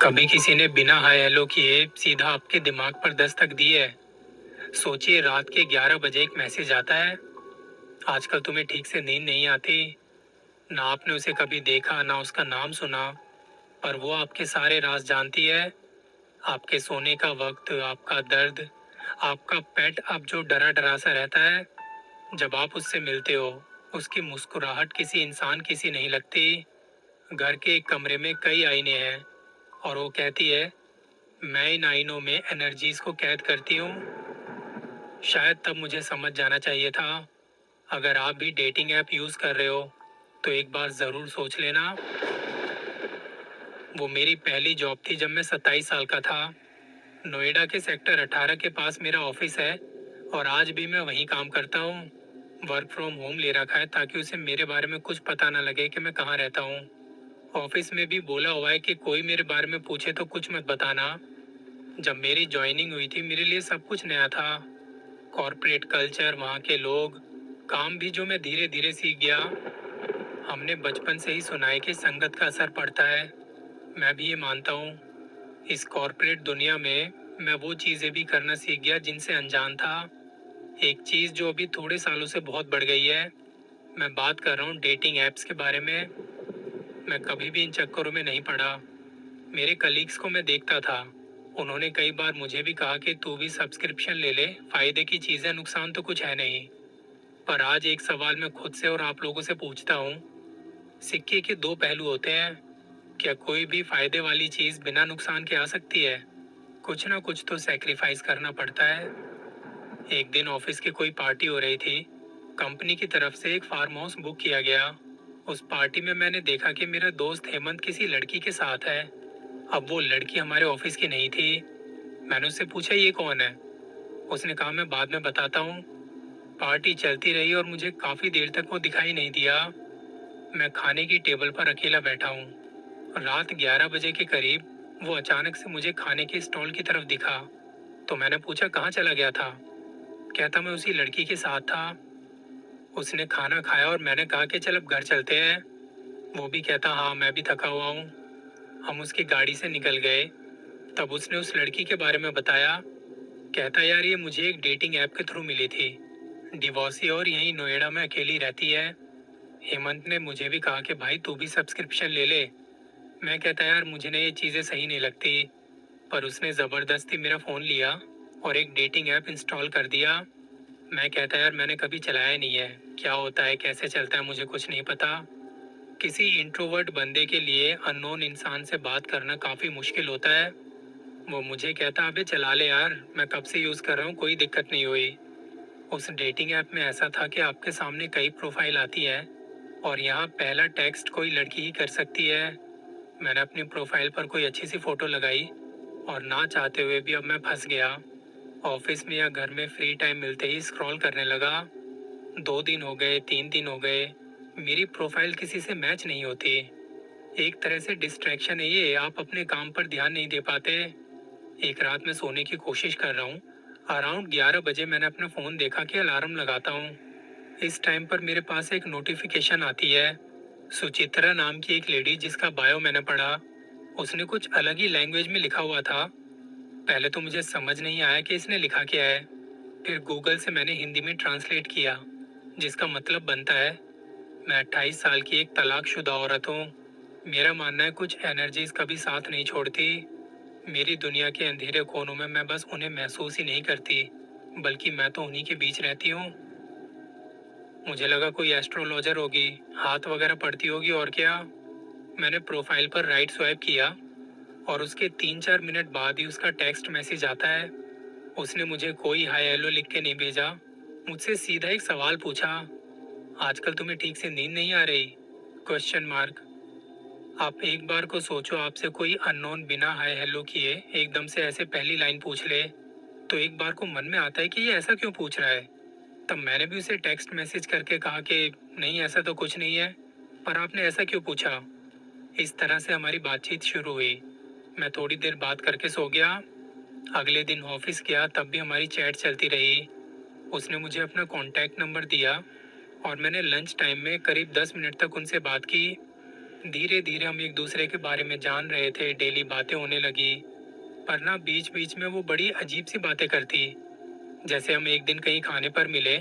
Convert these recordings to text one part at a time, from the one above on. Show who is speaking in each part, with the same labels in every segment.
Speaker 1: कभी किसी ने बिना हाय हेलो किए सीधा आपके दिमाग पर दस्तक दी है। सोचिए, रात के 11 बजे एक मैसेज आता है। आजकल तुम्हें ठीक से नींद नहीं आती। ना आपने उसे कभी देखा, ना उसका नाम सुना, पर वो आपके सारे राज जानती है। आपके सोने का वक्त, आपका दर्द, आपका पेट अब जो डरा डरा सा रहता है। जब आप उससे मिलते हो, उसकी मुस्कुराहट किसी इंसान की सी नहीं लगती। घर के एक कमरे में कई आईने हैं, और वो कहती है, मैं इन आईनों में एनर्जीज को कैद करती हूँ। शायद तब मुझे समझ जाना चाहिए था। अगर आप भी डेटिंग ऐप यूज कर रहे हो तो एक बार जरूर सोच लेना। वो मेरी पहली जॉब थी जब मैं 27 साल का था। नोएडा के सेक्टर 18 के पास मेरा ऑफिस है, और आज भी मैं वहीं काम करता हूँ। वर्क फ्रॉम होम ले रखा है ताकि उसे मेरे बारे में कुछ पता ना लगे कि मैं कहाँ रहता हूँ। ऑफिस में भी बोला हुआ है कि कोई मेरे बारे में पूछे तो कुछ मत बताना। जब मेरी ज्वाइनिंग हुई थी मेरे लिए सब कुछ नया था। कॉर्पोरेट कल्चर, वहाँ के लोग, काम भी जो मैं धीरे धीरे सीख गया। हमने बचपन से ही सुना है कि संगत का असर पड़ता है। मैं भी ये मानता हूँ। इस कॉर्पोरेट दुनिया में मैं वो चीज़ें भी करना सीख गया जिनसे अनजान था। एक चीज़ जो अभी थोड़े सालों से बहुत बढ़ गई है। मैं बात कर रहा हूँ डेटिंग ऐप्स के बारे में। मैं कभी भी इन चक्करों में नहीं पड़ा। मेरे कलीग्स को मैं देखता था। उन्होंने कई बार मुझे भी कहा कि तू भी सब्सक्रिप्शन ले ले, फायदे की चीज़ है, नुकसान तो कुछ है नहीं। पर आज एक सवाल मैं खुद से और आप लोगों से पूछता हूँ। सिक्के के दो पहलू होते हैं। क्या कोई भी फायदे वाली चीज़ बिना नुकसान के आ सकती है? कुछ ना कुछ तो सेक्रीफाइस करना पड़ता है। एक दिन ऑफिस की कोई पार्टी हो रही थी। कंपनी की तरफ से एक फार्म हाउस बुक किया गया। उस पार्टी में मैंने देखा कि मेरा दोस्त हेमंत किसी लड़की के साथ है। अब वो लड़की हमारे ऑफिस की नहीं थी। मैंने उससे पूछा, ये कौन है? उसने कहा, मैं बाद में बताता हूँ। पार्टी चलती रही और मुझे काफी देर तक वो दिखाई नहीं दिया। मैं खाने की टेबल पर अकेला बैठा हूँ। रात 11 बजे के करीब वो अचानक से मुझे खाने के स्टॉल की तरफ दिखा। तो मैंने पूछा, कहाँ चला गया था? कहता, मैं उसी लड़की के साथ था। उसने खाना खाया और मैंने कहा कि चल अब घर चलते हैं। वो भी कहता, हाँ मैं भी थका हुआ हूँ। हम उसकी गाड़ी से निकल गए। तब उसने उस लड़की के बारे में बताया। कहता, यार ये मुझे एक डेटिंग ऐप के थ्रू मिली थी। डिवोर्सी और यहीं नोएडा में अकेली रहती है। हेमंत ने मुझे भी कहा कि भाई तू भी सब्सक्रिप्शन ले ले। मैं कहता, यार मुझे ना ये चीज़ें सही नहीं लगती। पर उसने ज़बरदस्ती मेरा फ़ोन लिया और एक डेटिंग ऐप इंस्टॉल कर दिया। मैं कहता, यार मैंने कभी चलाया नहीं है, क्या होता है कैसे चलता है मुझे कुछ नहीं पता। किसी इंट्रोवर्ट बंदे के लिए अननोन इंसान से बात करना काफ़ी मुश्किल होता है। वो मुझे कहता, अबे चला ले यार, मैं कब से यूज़ कर रहा हूँ, कोई दिक्कत नहीं हुई। उस डेटिंग ऐप में ऐसा था कि आपके सामने कई प्रोफाइल आती है, और यहाँ पहला टेक्स्ट कोई लड़की ही कर सकती है। मैंने अपनी प्रोफाइल पर कोई अच्छी सी फोटो लगाई, और ना चाहते हुए भी अब मैं फंस गया। ऑफिस में या घर में फ्री टाइम मिलते ही स्क्रॉल करने लगा। 2 दिन हो गए, 3 दिन हो गए, मेरी प्रोफाइल किसी से मैच नहीं होती। एक तरह से डिस्ट्रैक्शन है ये, आप अपने काम पर ध्यान नहीं दे पाते। एक रात मैं सोने की कोशिश कर रहा हूँ। अराउंड 11 बजे मैंने अपना फ़ोन देखा कि अलार्म लगाता हूँ। इस टाइम पर मेरे पास एक नोटिफिकेशन आती है। सुचित्रा नाम की एक लेडी जिसका बायो मैंने पढ़ा। उसने कुछ अलग ही लैंग्वेज में लिखा हुआ था। पहले तो मुझे समझ नहीं आया कि इसने लिखा क्या है। फिर गूगल से मैंने हिंदी में ट्रांसलेट किया, जिसका मतलब बनता है, मैं 28 साल की एक तलाकशुदा औरत हूँ। मेरा मानना है कुछ एनर्जीज कभी साथ नहीं छोड़ती। मेरी दुनिया के अंधेरे कोनों में मैं बस उन्हें महसूस ही नहीं करती, बल्कि मैं तो उन्हीं के बीच रहती हूँ। मुझे लगा कोई एस्ट्रोलॉजर होगी, हाथ वगैरह पढ़ती होगी, और क्या। मैंने प्रोफाइल पर राइट स्वाइप किया, और उसके 3-4 मिनट बाद ही उसका टेक्स्ट मैसेज आता है। उसने मुझे कोई हाय हेलो लिख के नहीं भेजा। मुझसे सीधा एक सवाल पूछा, आजकल तुम्हें ठीक से नींद नहीं आ रही? Question mark. आप एक बार को सोचो, आपसे कोई अननोन बिना हाय हेलो किए एकदम से ऐसे पहली लाइन पूछ ले, तो एक बार को मन में आता है कि ये ऐसा क्यों पूछ रहा है। तब मैंने भी उसे टेक्स्ट मैसेज करके कहा कि नहीं ऐसा तो कुछ नहीं है, पर आपने ऐसा क्यों पूछा। इस तरह से हमारी बातचीत शुरू हुई। मैं थोड़ी देर बात करके सो गया। अगले दिन ऑफिस गया, तब भी हमारी चैट चलती रही। उसने मुझे अपना कॉन्टैक्ट नंबर दिया, और मैंने लंच टाइम में करीब 10 मिनट तक उनसे बात की। धीरे धीरे हम एक दूसरे के बारे में जान रहे थे, डेली बातें होने लगी। पर ना बीच बीच में वो बड़ी अजीब सी बातें करती। जैसे हम एक दिन कहीं खाने पर मिले,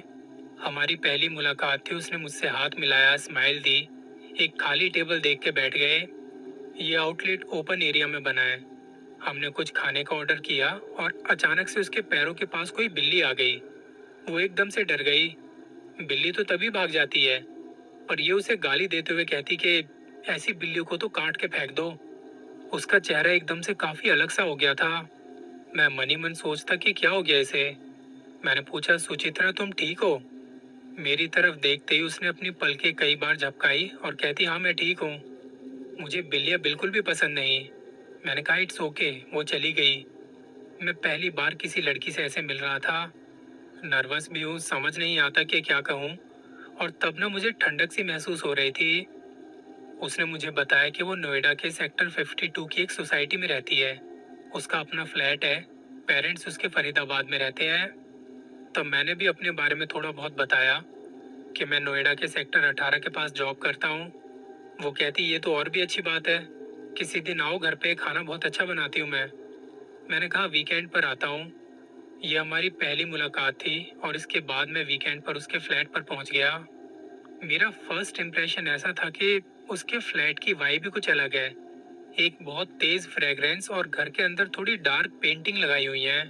Speaker 1: हमारी पहली मुलाकात थी, उसने मुझसे हाथ मिलाया, स्माइल दी, एक खाली टेबल देख के बैठ गए। ये आउटलेट ओपन एरिया में बना है। हमने कुछ खाने का ऑर्डर किया और अचानक से उसके पैरों के पास कोई बिल्ली आ गई। वो एकदम से डर गई। बिल्ली तो तभी भाग जाती है, पर ये उसे गाली देते हुए कहती कि ऐसी बिल्लियों को तो काट के फेंक दो। उसका चेहरा एकदम से काफी अलग सा हो गया था। मैं मन ही मन सोचता कि क्या हो गया इसे। मैंने पूछा, सुचित्रा तुम ठीक हो? मेरी तरफ देखते ही उसने अपनी पलकें कई बार झपकाई और कहती, हाँ मैं ठीक हूँ, मुझे बिल्लियाँ बिल्कुल भी पसंद नहीं। मैंने कहा, इट्स ओके। वो चली गई। मैं पहली बार किसी लड़की से ऐसे मिल रहा था। नर्वस भी हूँ, समझ नहीं आता कि क्या कहूँ। और तब ना मुझे ठंडक सी महसूस हो रही थी। उसने मुझे बताया कि वो नोएडा के सेक्टर 52 की एक सोसाइटी में रहती है। उसका अपना फ्लैट है। पेरेंट्स उसके फरीदाबाद में रहते हैं। तब मैंने भी अपने बारे में थोड़ा बहुत बताया कि मैं नोएडा के सेक्टर 18 के पास जॉब करता हूँ। वो कहती, ये तो और भी अच्छी बात है, किसी दिन आओ घर पे, खाना बहुत अच्छा बनाती हूँ मैं। मैंने कहा, वीकेंड पर आता हूँ। ये हमारी पहली मुलाकात थी और इसके बाद मैं वीकेंड पर उसके फ्लैट पर पहुंच गया। मेरा फर्स्ट इम्प्रेशन ऐसा था कि उसके फ्लैट की वाइब भी कुछ अलग है। एक बहुत तेज फ्रेग्रेंस और घर के अंदर थोड़ी डार्क पेंटिंग लगाई हुई है।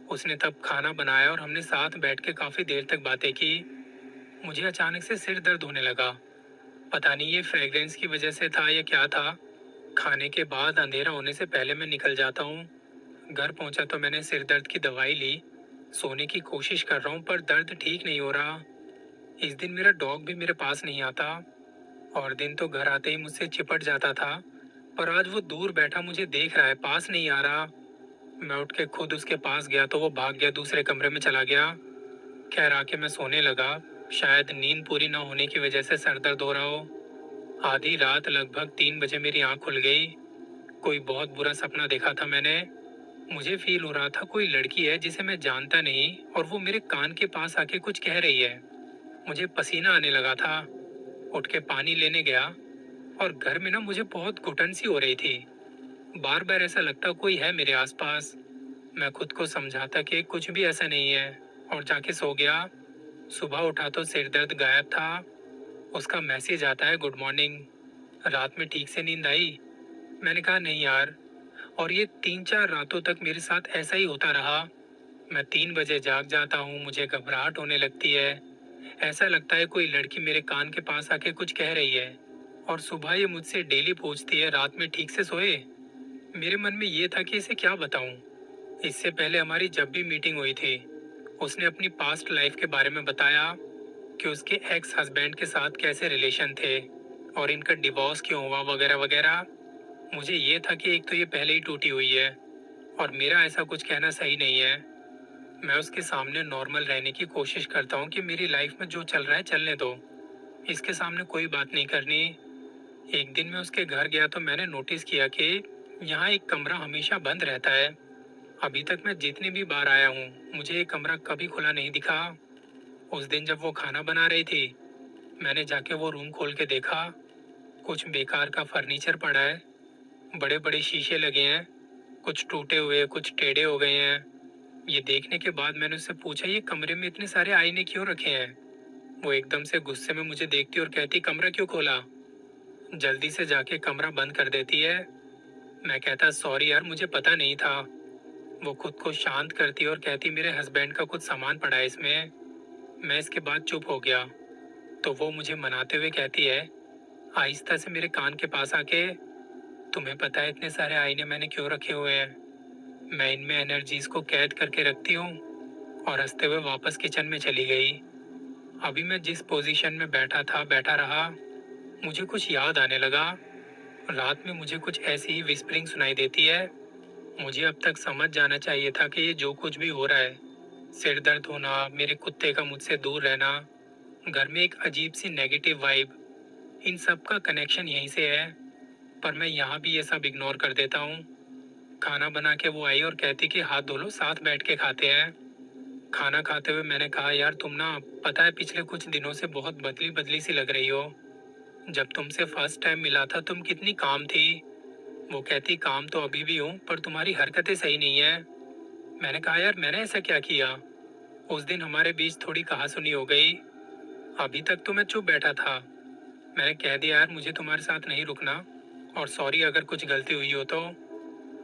Speaker 1: उसने तब खाना बनाया और हमने साथ बैठ के काफी देर तक बातें की। मुझे अचानक से सिर दर्द होने लगा। पता नहीं ये फ्रेग्रेंस की वजह से था या क्या था। खाने के बाद अंधेरा होने से पहले मैं निकल जाता हूँ। घर पहुंचा तो मैंने सिर दर्द की दवाई ली। सोने की कोशिश कर रहा हूँ पर दर्द ठीक नहीं हो रहा। इस दिन मेरा डॉग भी मेरे पास नहीं आता। और दिन तो घर आते ही मुझसे चिपट जाता था, पर आज वो दूर बैठा मुझे देख रहा है, पास नहीं आ रहा। मैं उठ के खुद उसके पास गया तो वो भाग गया, दूसरे कमरे में चला गया। खैर आके मैं सोने लगा। शायद नींद पूरी ना होने की वजह से सर दर्द हो रहा हो। आधी रात लगभग 3 बजे मेरी आंख खुल गई। कोई बहुत बुरा सपना देखा था मैंने। मुझे फील हो रहा था कोई लड़की है जिसे मैं जानता नहीं और वो मेरे कान के पास आके कुछ कह रही है। मुझे पसीना आने लगा था। उठ के पानी लेने गया और घर में ना मुझे बहुत घुटन सी हो रही थी। बार बार ऐसा लगता कोई है मेरे आसपास। मैं खुद को समझाता कि कुछ भी ऐसा नहीं है और जाके सो गया। सुबह उठा तो सिर दर्द गायब था। उसका मैसेज आता है, गुड मॉर्निंग। रात में ठीक से नींद आई? मैंने कहा, नहीं यार। और ये 3-4 रातों तक मेरे साथ ऐसा ही होता रहा। मैं 3 बजे जाग जाता हूँ, मुझे घबराहट होने लगती है। ऐसा लगता है कोई लड़की मेरे कान के पास आके कुछ कह रही है। और सुबह ये मुझसे डेली पूछती है, रात में ठीक से सोए? मेरे मन में ये था कि इसे क्या बताऊं। इससे पहले हमारी जब भी मीटिंग हुई थी, उसने अपनी पास्ट लाइफ के बारे में बताया कि उसके एक्स हस्बैंड के साथ कैसे रिलेशन थे और इनका डिवोर्स क्यों हुआ, वगैरह वगैरह। मुझे ये था कि एक तो ये पहले ही टूटी हुई है और मेरा ऐसा कुछ कहना सही नहीं है। मैं उसके सामने नॉर्मल रहने की कोशिश करता हूँ कि मेरी लाइफ में जो चल रहा है चलने दो, इसके सामने कोई बात नहीं करनी। एक दिन मैं उसके घर गया तो मैंने नोटिस किया कि यहाँ एक कमरा हमेशा बंद रहता है। अभी तक मैं जितनी भी बार आया हूँ, मुझे ये कमरा कभी खुला नहीं दिखा। उस दिन जब वो खाना बना रही थी, मैंने जाके वो रूम खोल के देखा। कुछ बेकार का फर्नीचर पड़ा है, बड़े बड़े शीशे लगे हैं, कुछ टूटे हुए, कुछ टेढ़े हो गए हैं। ये देखने के बाद मैंने उससे पूछा, ये कमरे में इतने सारे आईने क्यों रखे हैं? वो एकदम से गुस्से में मुझे देखती और कहती, कमरा क्यों खोला? जल्दी से जाके कमरा बंद कर देती है। मैं कहता, सॉरी यार, मुझे पता नहीं था। वो खुद को शांत करती और कहती, मेरे हस्बैंड का कुछ सामान पड़ा है इसमें। मैं इसके बाद चुप हो गया। तो वो मुझे मनाते हुए कहती है, आहिस्ता से मेरे कान के पास आके, तुम्हें पता है इतने सारे आईने मैंने क्यों रखे हुए हैं? मैं इनमें एनर्जीज को कैद करके रखती हूँ। और हंसते हुए वापस किचन में चली गई। अभी मैं जिस पोजीशन में बैठा था बैठा रहा। मुझे कुछ याद आने लगा। रात में मुझे कुछ ऐसी ही विस्परिंग सुनाई देती है। मुझे अब तक समझ जाना चाहिए था कि ये जो कुछ भी हो रहा है, सिर दर्द होना, मेरे कुत्ते का मुझसे दूर रहना, घर में एक अजीब सी नेगेटिव वाइब, इन सब का कनेक्शन यहीं से है। पर मैं यहाँ भी ये सब इग्नोर कर देता हूँ। खाना बना के वो आई और कहती कि हाथ धो लो, साथ बैठ के खाते हैं। खाना खाते हुए मैंने कहा, यार तुम ना, पता है पिछले कुछ दिनों से बहुत बदली बदली सी लग रही हो। जब तुमसे फर्स्ट टाइम मिला था तुम कितनी काम थी। वो कहती काम तो अभी भी हूँ पर तुम्हारी हरकतें सही नहीं है। मैंने कहा यार मैंने ऐसा क्या किया। उस दिन हमारे बीच थोड़ी कहासुनी हो गई। अभी तक तो मैं चुप बैठा था। मैंने कह दिया यार मुझे तुम्हारे साथ नहीं रुकना और सॉरी अगर कुछ गलती हुई हो तो।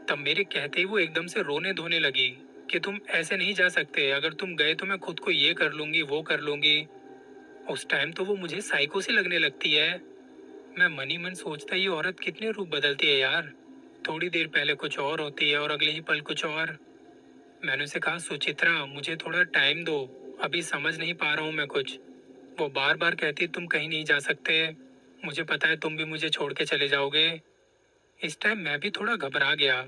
Speaker 1: तब मेरे कहते ही वो एकदम से रोने धोने लगी कि तुम ऐसे नहीं जा सकते, अगर तुम गए तो मैं खुद को ये कर लूंगी वो कर लूंगी। उस टाइम तो वो मुझे साइको सी लगने लगती है। मैं मन ही मन सोचता ये औरत कितने रूप बदलती है यार। थोड़ी देर पहले कुछ और होती है और अगले ही पल कुछ और। मैंने उसे कहा सुचित्रा मुझे थोड़ा टाइम दो, अभी समझ नहीं पा रहा हूँ मैं कुछ। वो बार बार कहती तुम कहीं नहीं जा सकते, मुझे पता है तुम भी मुझे छोड़ के चले जाओगे। इस टाइम मैं भी थोड़ा घबरा गया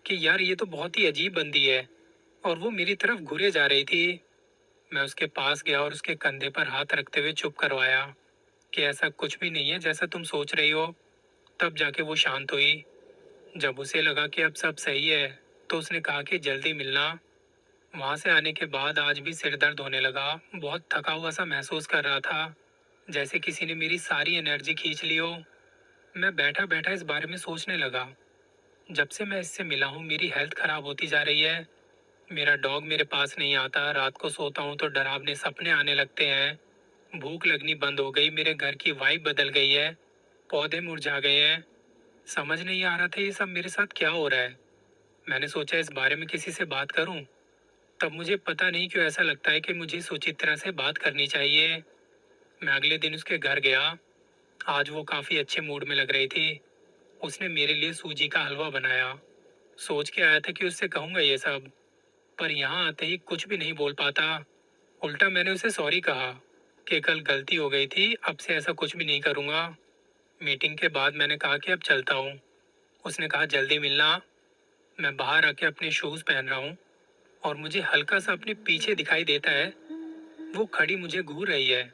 Speaker 1: कि यार ये तो बहुत ही अजीब बंदी है और वो मेरी तरफ घूरे जा रही थी। मैं उसके पास गया और उसके कंधे पर हाथ रखते हुए चुप करवाया कि ऐसा कुछ भी नहीं है जैसा तुम सोच रही हो। तब जाके वो शांत हुई। जब उसे लगा कि अब सब सही है तो उसने कहा कि जल्दी मिलना। वहां से आने के बाद आज भी सिर दर्द होने लगा, बहुत थका हुआ सा महसूस कर रहा था, जैसे किसी ने मेरी सारी एनर्जी खींच ली हो। मैं बैठा बैठा इस बारे में सोचने लगा। जब से मैं इससे मिला हूँ मेरी हेल्थ खराब होती जा रही है। मेरा डॉग मेरे पास नहीं आता, रात को सोता हूँ तो डरावने सपने आने लगते हैं। भूख लगनी बंद हो गई, मेरे घर की वाइब बदल गई है, पौधे मुरझा गए हैं। समझ नहीं आ रहा था ये सब मेरे साथ क्या हो रहा है। मैंने सोचा इस बारे में किसी से बात करूं। तब मुझे पता नहीं क्यों ऐसा लगता है कि मुझे सुचित्रा से बात करनी चाहिए। मैं अगले दिन उसके घर गया। आज वो काफी अच्छे मूड में लग रही थी। उसने मेरे लिए सूजी का हलवा बनाया। सोच के आया था कि उससे कहूंगा ये सब, पर यहाँ आते ही कुछ भी नहीं बोल पाता। उल्टा मैंने उसे सॉरी कहा कि कल गलती हो गई थी, अब से ऐसा कुछ भी नहीं करूंगा। मीटिंग के बाद मैंने कहा कि अब चलता हूँ। उसने कहा जल्दी मिलना। मैं बाहर आके अपने शूज पहन रहा हूँ और मुझे हल्का सा अपने पीछे दिखाई देता है वो खड़ी मुझे घूर रही है।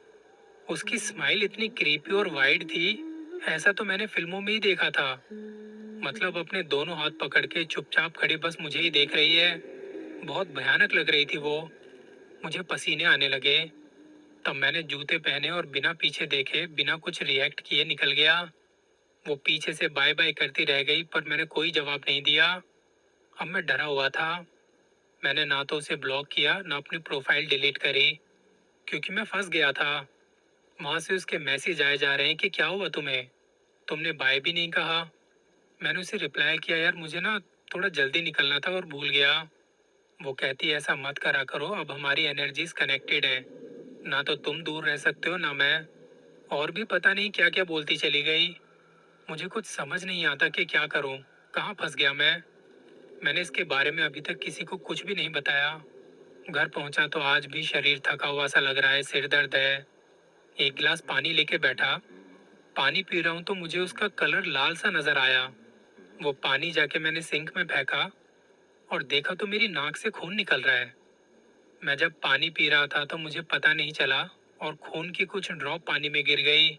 Speaker 1: उसकी स्माइल इतनी क्रीपी और वाइड थी, ऐसा तो मैंने फिल्मों में ही देखा था। मतलब अपने दोनों हाथ पकड़ के चुपचाप खड़ी बस मुझे ही देख रही है। बहुत भयानक लग रही थी वो। मुझे पसीने आने लगे। तब मैंने जूते पहने और बिना पीछे देखे बिना कुछ रिएक्ट किए निकल गया। वो पीछे से बाय बाय करती रह गई पर मैंने कोई जवाब नहीं दिया। अब मैं डरा हुआ था। मैंने ना तो उसे ब्लॉक किया ना अपनी प्रोफाइल डिलीट करी, क्योंकि मैं फंस गया था। वहां से उसके मैसेज आए जा रहे हैं कि क्या हुआ तुम्हें, तुमने बाय भी नहीं कहा। मैंने उसे रिप्लाई किया यार मुझे ना थोड़ा जल्दी निकलना था और भूल गया। वो कहती है ऐसा मत करा करो, अब हमारी एनर्जीज कनेक्टेड है, ना तो तुम दूर रह सकते हो ना मैं। और भी पता नहीं क्या क्या बोलती चली गई। मुझे कुछ समझ नहीं आता कि क्या करूं, कहाँ फंस गया मैं। मैंने इसके बारे में अभी तक किसी को कुछ भी नहीं बताया। घर पहुंचा तो आज भी शरीर थका हुआ सा लग रहा है, सिर दर्द है। एक गिलास पानी लेके बैठा। पानी पी रहा हूं तो मुझे उसका कलर लाल सा नजर आया। वो पानी जाके मैंने सिंक में फेंका और देखा तो मेरी नाक से खून निकल रहा है। मैं जब पानी पी रहा था तो मुझे पता नहीं चला और खून की कुछ ड्रॉप पानी में गिर गई।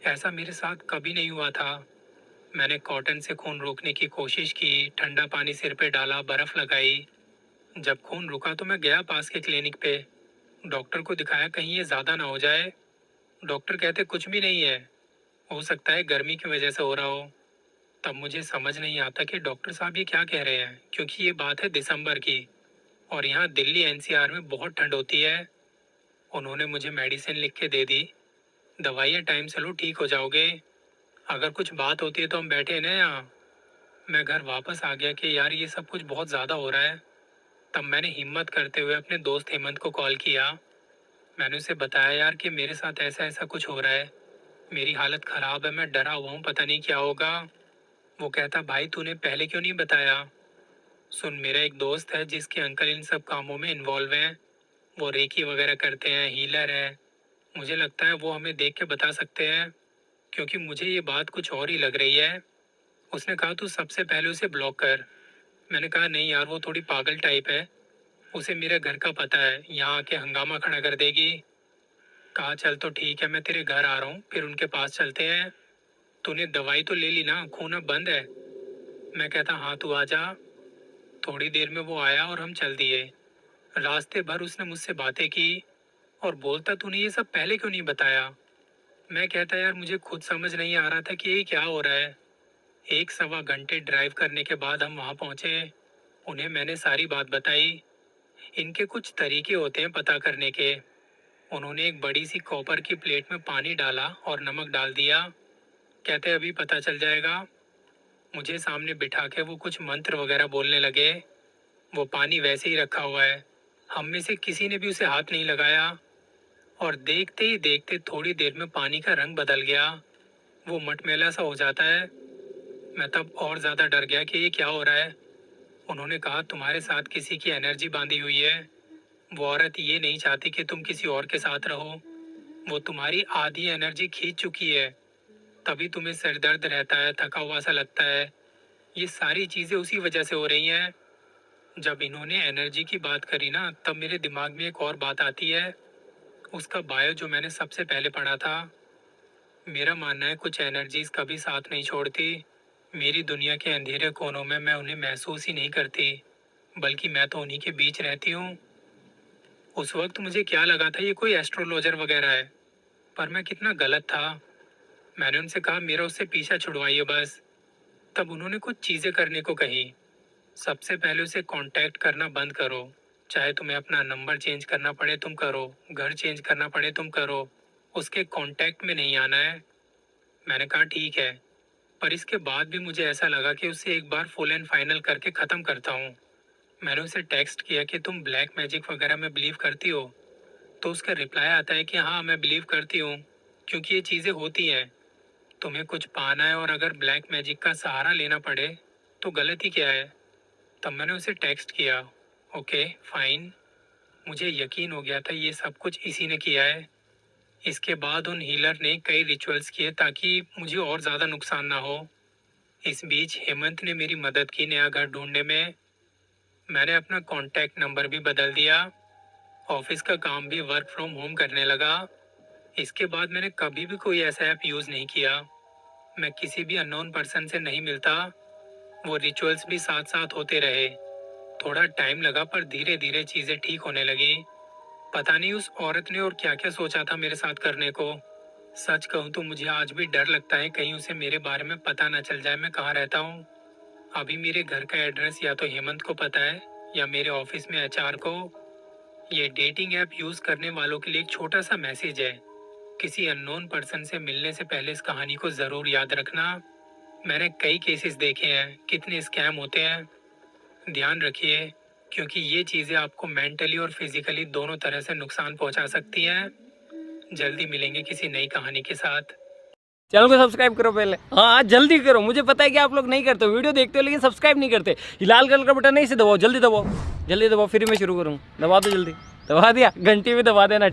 Speaker 1: ऐसा मेरे साथ कभी नहीं हुआ था। मैंने कॉटन से खून रोकने की कोशिश की, ठंडा पानी सिर पे डाला, बर्फ लगाई। जब खून रुका तो मैं गया पास के क्लिनिक पे। डॉक्टर को दिखाया कहीं ये ज्यादा ना हो जाए। डॉक्टर कहते कुछ भी नहीं है, हो सकता है गर्मी की वजह से हो रहा हो। तब मुझे समझ नहीं आता कि डॉक्टर साहब ये क्या कह रहे हैं, क्योंकि ये बात है दिसंबर की और यहाँ दिल्ली एनसीआर में बहुत ठंड होती है। उन्होंने मुझे मेडिसिन लिख के दे दी, दवाइयाँ टाइम से लो ठीक हो जाओगे। अगर कुछ बात होती है तो हम बैठे हैं ना यहाँ। मैं घर वापस आ गया कि यार ये सब कुछ बहुत ज़्यादा हो रहा है। तब मैंने हिम्मत करते हुए अपने दोस्त हेमंत को कॉल किया। मैंने उसे बताया यार कि मेरे साथ ऐसा ऐसा कुछ हो रहा है, मेरी हालत ख़राब है, मैं डरा हुआ हूँ, पता नहीं क्या होगा। वो कहता भाई तूने पहले क्यों नहीं बताया। सुन, मेरा एक दोस्त है जिसके अंकल इन सब कामों में इन्वॉल्व हैं। वो रेकी वगैरह करते हैं, हीलर है। मुझे लगता है वो हमें देख के बता सकते हैं, क्योंकि मुझे ये बात कुछ और ही लग रही है। उसने कहा तू सबसे पहले उसे ब्लॉक कर। मैंने कहा नहीं यार वो थोड़ी पागल टाइप है, उसे मेरे घर का पता है, यहाँ आके हंगामा खड़ा कर देगी। कहा चल तो ठीक है, मैं तेरे घर आ रहा हूँ फिर उनके पास चलते हैं। तूने दवाई तो ले ली ना, खून अब बंद है। मैं कहता हाँ तू आ जा। थोड़ी देर में वो आया और हम चल दिए। रास्ते भर उसने मुझसे बातें की और बोलता तूने ये सब पहले क्यों नहीं बताया। मैं कहता यार मुझे खुद समझ नहीं आ रहा था कि ये क्या हो रहा है। 1 सवा घंटे ड्राइव करने के बाद हम वहाँ पहुँचे। उन्हें मैंने सारी बात बताई। इनके कुछ तरीके होते हैं पता करने के। उन्होंने एक बड़ी सी कॉपर की प्लेट में पानी डाला और नमक डाल दिया। कहते अभी पता चल जाएगा। मुझे सामने बिठा के वो कुछ मंत्र वगैरह बोलने लगे। वो पानी वैसे ही रखा हुआ है। हम में से किसी ने भी उसे हाथ नहीं लगाया। और देखते ही देखते थोड़ी देर में पानी का रंग बदल गया। वो मटमैला सा हो जाता है। मैं तब और ज्यादा डर गया कि ये क्या हो रहा है। उन्होंने कहा तुम्हारे साथ किसी की एनर्जी बांधी हुई है। वो औरत ये नहीं चाहती कि तुम किसी और के साथ रहो। वो तुम्हारी आधी एनर्जी खींच चुकी है। तभी तुम्हें सिर दर्द रहता है, थका हुआ सा लगता है। ये सारी चीजें उसी वजह से हो रही हैं। जब इन्होंने एनर्जी की बात करी ना, तब मेरे दिमाग में एक और बात आती है। उसका बायो जो मैंने सबसे पहले पढ़ा था। मेरा मानना है कुछ एनर्जीज कभी साथ नहीं छोड़ती। मेरी दुनिया के अंधेरे कोनों में मैं उन्हें महसूस ही नहीं करती, बल्कि मैं तो उन्हीं के बीच रहती हूँ। उस वक्त मुझे क्या लगा था ये कोई एस्ट्रोलॉजर वगैरह है, पर मैं कितना गलत था। मैंने उनसे कहा मेरा उससे पीछा छुड़वाइए बस। तब उन्होंने कुछ चीजें करने को कही। सबसे पहले उसे कांटेक्ट करना बंद करो। चाहे तुम्हें अपना नंबर चेंज करना पड़े तुम करो, घर चेंज करना पड़े तुम करो, उसके कांटेक्ट में नहीं आना है। मैंने कहा ठीक है, पर इसके बाद भी मुझे ऐसा लगा कि उसे एक बार फुल एंड फाइनल करके ख़त्म करता हूँ। मैंने उसे टेक्स्ट किया कि तुम ब्लैक मैजिक वगैरह में बिलीव करती हो। तो उसका रिप्लाई आता है कि हाँ मैं बिलीव करती हूँ, क्योंकि ये चीज़ें होती हैं। तुम्हें कुछ पाना है और अगर ब्लैक मैजिक का सहारा लेना पड़े तो गलती क्या है। तब मैंने उसे टेक्स्ट किया, ओके फाइन। मुझे यकीन हो गया था ये सब कुछ इसी ने किया है। इसके बाद उन हीलर ने कई रिचुअल्स किए ताकि मुझे और ज़्यादा नुकसान ना हो। इस बीच हेमंत ने मेरी मदद की नया घर ढूंढने में। मैंने अपना कॉन्टैक्ट नंबर भी बदल दिया। ऑफिस का काम भी वर्क फ्रॉम होम करने लगा। इसके बाद मैंने कभी भी कोई ऐसा ऐप यूज़ नहीं किया। मैं किसी भी अननोन पर्सन से नहीं मिलता। वो रिचुअल्स भी साथ साथ होते रहे। थोड़ा टाइम लगा पर धीरे धीरे चीज़ें ठीक होने लगी। पता नहीं उस औरत ने और क्या क्या सोचा था मेरे साथ करने को। सच कहूँ तो मुझे आज भी डर लगता है कहीं उसे मेरे बारे में पता न चल जाए मैं कहाँ रहता हूँ। अभी मेरे घर का एड्रेस या तो हेमंत को पता है या मेरे ऑफिस में एचआर को। ये डेटिंग ऐप यूज़ करने वालों के लिए एक छोटा सा मैसेज है। किसी अननोन पर्सन से मिलने से पहले इस कहानी को ज़रूर याद रखना। मैंने कई केसेस देखे हैं, कितने स्कैम होते हैं। ध्यान रखिए, क्योंकि ये चीज़ें आपको मेंटली और फिजिकली दोनों तरह से नुकसान पहुंचा सकती हैं। जल्दी मिलेंगे किसी नई कहानी के साथ।
Speaker 2: चैनल को सब्सक्राइब करो पहले। हाँ जल्दी करो, मुझे पता है कि आप लोग नहीं करते हो, वीडियो देखते हो लेकिन सब्सक्राइब नहीं करते। ये लाल कलर का बटन नहीं से दबाओ, जल्दी दबाओ, जल्दी दबाओ, फिर मैं शुरू करूँ। दबा दो जल्दी, दबा दिया, घंटी भी दबा देना।